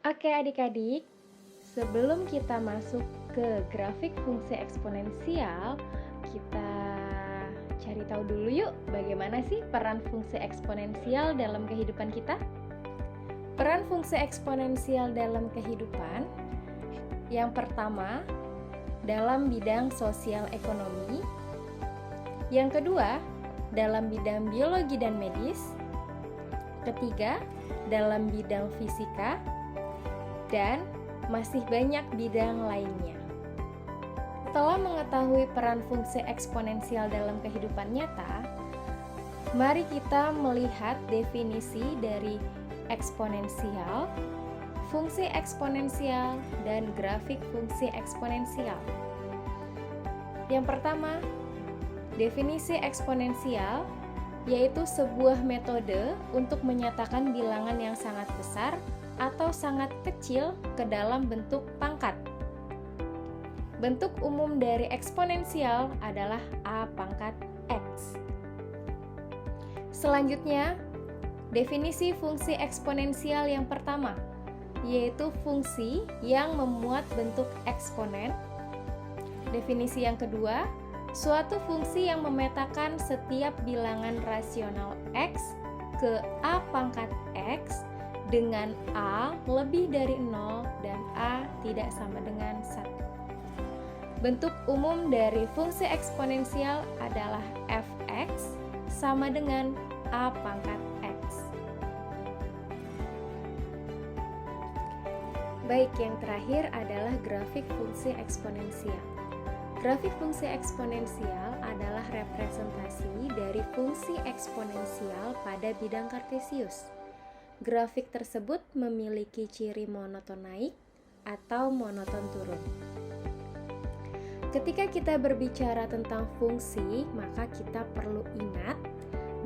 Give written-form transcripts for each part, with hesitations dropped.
Oke adik-adik, sebelum kita masuk ke grafik fungsi eksponensial, kita cari tahu dulu yuk bagaimana sih peran fungsi eksponensial dalam kehidupan kita. Peran fungsi eksponensial dalam kehidupan yang pertama dalam bidang sosial ekonomi, yang kedua dalam bidang biologi dan medis, ketiga dalam bidang fisika, dan masih banyak bidang lainnya. Setelah mengetahui peran fungsi eksponensial dalam kehidupan nyata, mari kita melihat definisi dari eksponensial, fungsi eksponensial, dan grafik fungsi eksponensial. Yang pertama, definisi eksponensial yaitu sebuah metode untuk menyatakan bilangan yang sangat besar atau sangat kecil ke dalam bentuk pangkat. Bentuk umum dari eksponensial adalah A pangkat X. Selanjutnya, definisi fungsi eksponensial yang pertama, yaitu fungsi yang memuat bentuk eksponen. Definisi yang kedua, suatu fungsi yang memetakan setiap bilangan rasional X ke A pangkat X dengan A lebih dari 0 dan A tidak sama dengan 1. Bentuk umum dari fungsi eksponensial adalah fx sama dengan A pangkat X. Baik, yang terakhir adalah grafik fungsi eksponensial. Grafik fungsi eksponensial adalah representasi dari fungsi eksponensial pada bidang kartesius. Grafik tersebut memiliki ciri monoton naik atau monoton turun. Ketika kita berbicara tentang fungsi, maka kita perlu ingat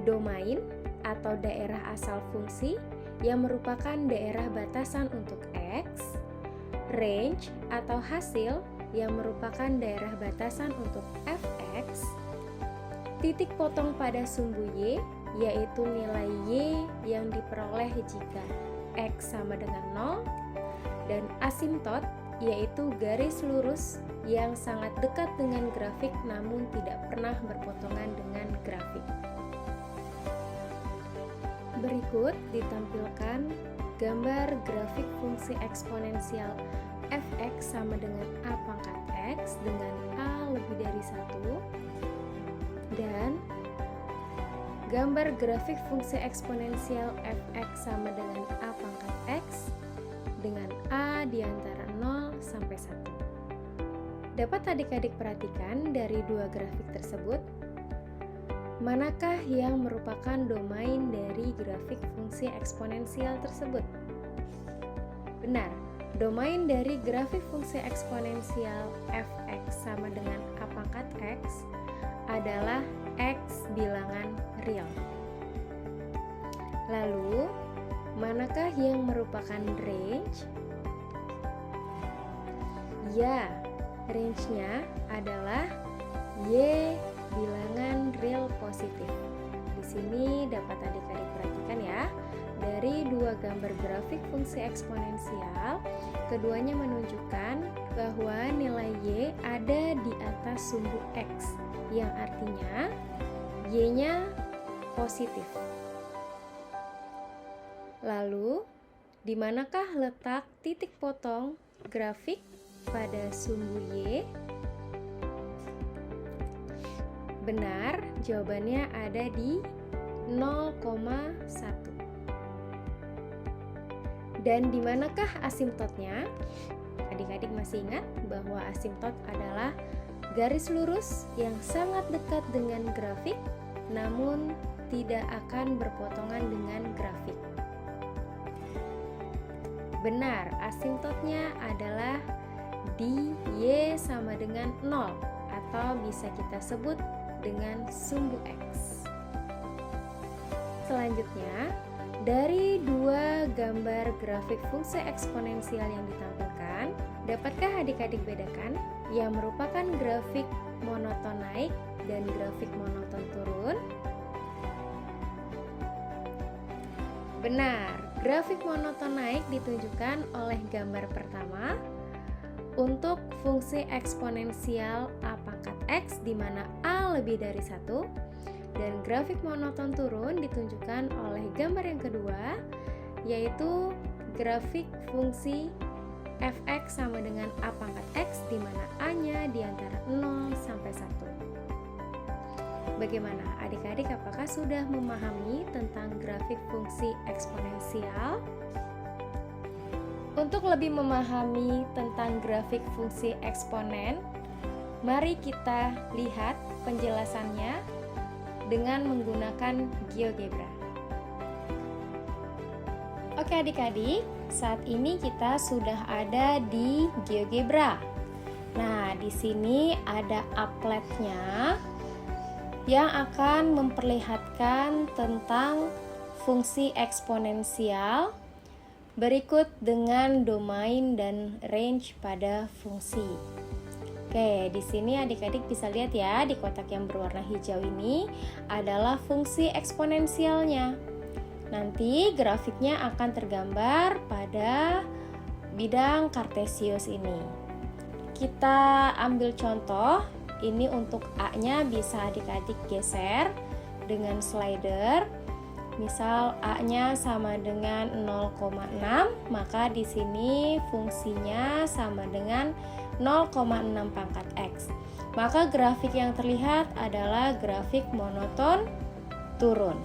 domain atau daerah asal fungsi yang merupakan daerah batasan untuk X, range atau hasil yang merupakan daerah batasan untuk fx, titik potong pada sumbu Y yaitu nilai Y yang diperoleh jika X sama dengan 0, dan asimtot yaitu garis lurus yang sangat dekat dengan grafik namun tidak pernah berpotongan dengan grafik. Berikut ditampilkan gambar grafik fungsi eksponensial fx sama dengan A pangkat X dengan A lebih dari 1, dan gambar grafik fungsi eksponensial fx sama dengan A pangkat X dengan A di antara 0 sampai 1. Dapat adik-adik perhatikan dari dua grafik tersebut, manakah yang merupakan domain dari grafik fungsi eksponensial tersebut? Benar, domain dari grafik fungsi eksponensial fx sama dengan A pangkat X adalah X bilangan real. Lalu, manakah yang merupakan range? Ya, range-nya adalah Y bilangan real positif. Di sini dapat adik-adik perhatikan ya, dari dua gambar grafik fungsi eksponensial, keduanya menunjukkan bahwa nilai Y ada di atas sumbu X, yang artinya Y-nya positif. Lalu, di manakah letak titik potong grafik pada sumbu Y? Benar, jawabannya ada di 0,1. Dan di manakah asimtotnya? Adik-adik masih ingat bahwa asimtot adalah garis lurus yang sangat dekat dengan grafik, namun tidak akan berpotongan dengan grafik. Benar, asimtotnya adalah di Y sama dengan 0, atau bisa kita sebut dengan sumbu X. Selanjutnya, dari dua gambar grafik fungsi eksponensial yang ditampilkan, dapatkah adik-adik bedakan yang merupakan grafik monoton naik dan grafik monoton turun? Benar, Grafik monoton naik ditunjukkan oleh gambar pertama untuk fungsi eksponensial a pangkat x di mana a lebih dari 1, dan grafik monoton turun ditunjukkan oleh gambar yang kedua, yaitu grafik fungsi fx sama dengan a pangkat x di mana a-nya di antara 0 sampai 1. Bagaimana adik-adik, apakah sudah memahami tentang grafik fungsi eksponensial? Untuk lebih memahami tentang grafik fungsi eksponen, mari kita lihat penjelasannya dengan menggunakan GeoGebra. Oke adik-adik, saat ini kita sudah ada di GeoGebra. Nah, di sini ada appletnya yang akan memperlihatkan tentang fungsi eksponensial berikut dengan domain dan range pada fungsi. Oke, di sini adik-adik bisa lihat ya, di kotak yang berwarna hijau ini adalah fungsi eksponensialnya. Nanti grafiknya akan tergambar pada bidang kartesius ini. Kita ambil contoh, ini untuk A-nya bisa adik-adik geser dengan slider. Misal A-nya sama dengan 0,6, maka di sini fungsinya sama dengan 0,6 pangkat X. Maka grafik yang terlihat adalah grafik monoton turun.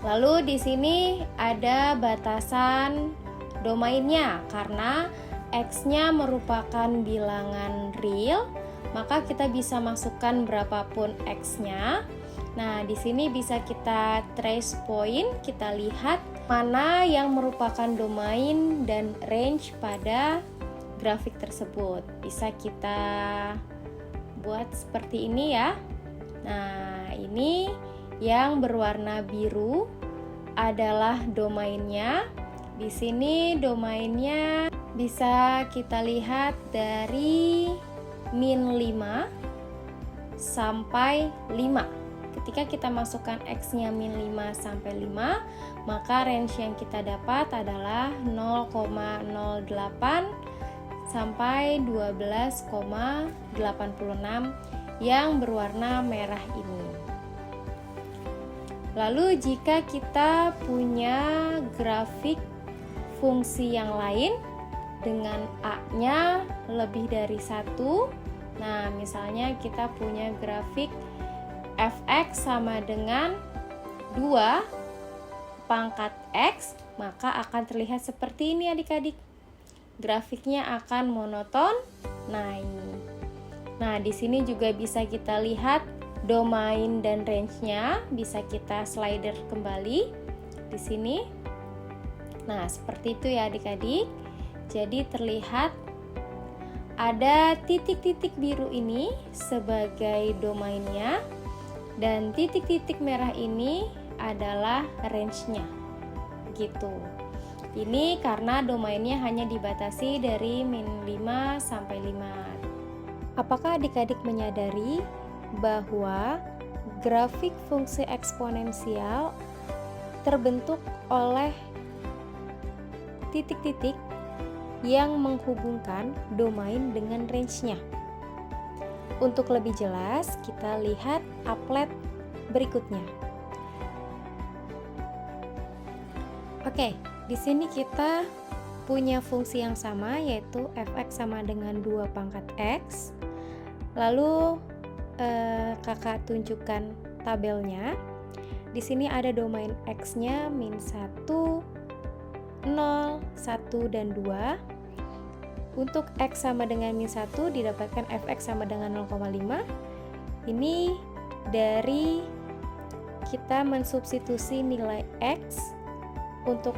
Lalu di sini ada batasan domainnya, karena X-nya merupakan bilangan real, maka kita bisa masukkan berapapun X-nya. Nah, di sini bisa kita trace point, kita lihat mana yang merupakan domain dan range pada grafik tersebut. Bisa kita buat seperti ini ya. Nah, ini yang berwarna biru adalah domainnya. Di sini domainnya bisa kita lihat dari min 5 sampai 5. Ketika kita masukkan X-nya min 5 sampai 5, maka range yang kita dapat adalah 0,08 sampai 12,86 yang berwarna merah ini. Lalu jika kita punya grafik fungsi yang lain dengan A-nya lebih dari 1, nah misalnya kita punya grafik fx sama dengan 2 pangkat x, maka akan terlihat seperti ini adik-adik. Grafiknya akan monoton naik. Nah, di sini juga bisa kita lihat domain dan range-nya, bisa kita slider kembali di sini. Nah, seperti itu ya adik-adik. Jadi terlihat ada titik-titik biru ini sebagai domainnya, dan titik-titik merah ini adalah range-nya. Gitu. Ini karena domainnya hanya dibatasi dari min 5 sampai 5. Apakah adik-adik menyadari bahwa grafik fungsi eksponensial terbentuk oleh titik-titik yang menghubungkan domain dengan range-nya? Untuk lebih jelas, kita lihat applet berikutnya. Oke, di sini kita punya fungsi yang sama, yaitu fx sama dengan 2 pangkat x. Lalu kakak tunjukkan tabelnya. Di sini ada domain x-nya min 1, 0, 1, dan 2. Untuk X sama dengan min 1 didapatkan fx sama dengan 0,5. Ini dari kita mensubstitusi nilai X untuk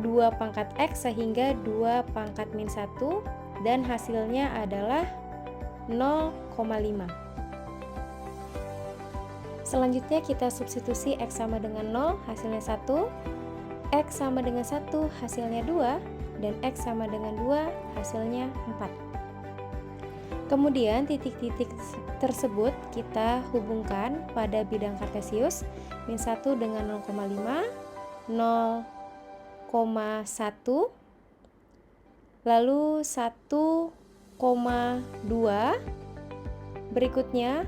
2 pangkat X sehingga 2 pangkat min 1, dan hasilnya adalah 0,5. Selanjutnya kita substitusi X sama dengan 0, hasilnya 1. X sama dengan 1, hasilnya 2. Dan X sama dengan 2, hasilnya 4. Kemudian titik-titik tersebut kita hubungkan pada bidang kartesius, min 1 dengan 0,5, 0 lalu 1,2, berikutnya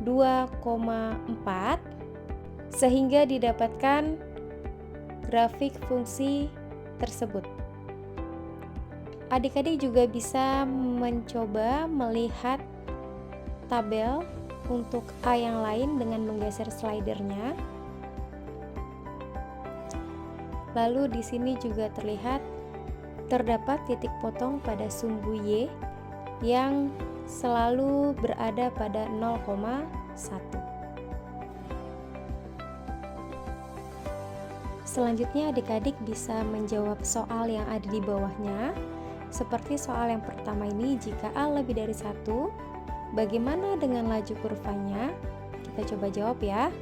2,4, sehingga didapatkan grafik fungsi tersebut. Adik-adik juga bisa mencoba melihat tabel untuk A yang lain dengan menggeser slidernya. Lalu di sini juga terdapat titik potong pada sumbu Y yang selalu berada pada 0,1. Selanjutnya adik-adik bisa menjawab soal yang ada di bawahnya. Seperti soal yang pertama ini, jika A lebih dari 1, bagaimana dengan laju kurvanya? Kita coba jawab ya.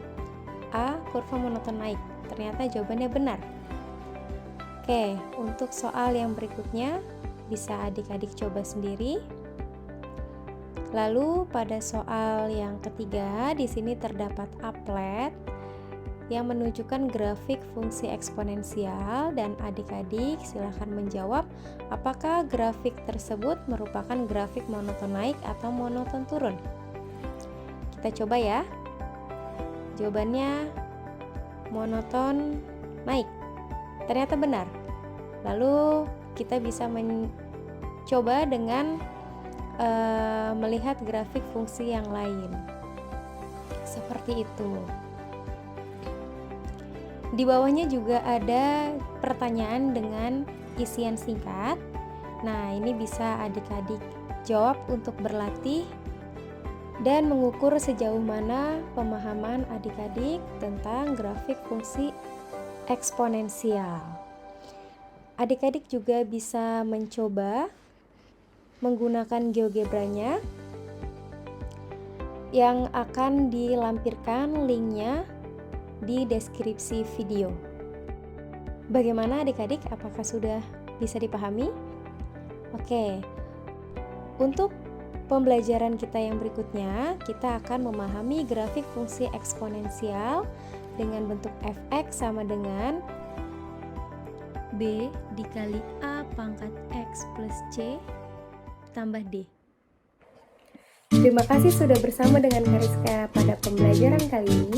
A, kurva monoton naik. Ternyata jawabannya benar. Oke, untuk soal yang berikutnya bisa adik-adik coba sendiri. Lalu pada soal yang ketiga, di sini terdapat applet yang menunjukkan grafik fungsi eksponensial, dan adik-adik silahkan menjawab apakah grafik tersebut merupakan grafik monoton naik atau monoton turun. Kita coba ya. Jawabannya monoton naik. Ternyata benar. Lalu kita bisa mencoba dengan melihat grafik fungsi yang lain. Seperti itu. Di bawahnya juga ada pertanyaan dengan isian singkat. Nah, ini bisa adik-adik jawab untuk berlatih dan mengukur sejauh mana pemahaman adik-adik tentang grafik fungsi eksponensial. Adik-adik juga bisa mencoba menggunakan GeoGebra-nya yang akan dilampirkan linknya di deskripsi video. Bagaimana adik-adik? Apakah sudah bisa dipahami? Oke. Untuk pembelajaran kita yang berikutnya, kita akan memahami grafik fungsi eksponensial dengan bentuk fx sama dengan B dikali A pangkat X plus C tambah D. Terima kasih sudah bersama dengan Kariska pada pembelajaran kali ini.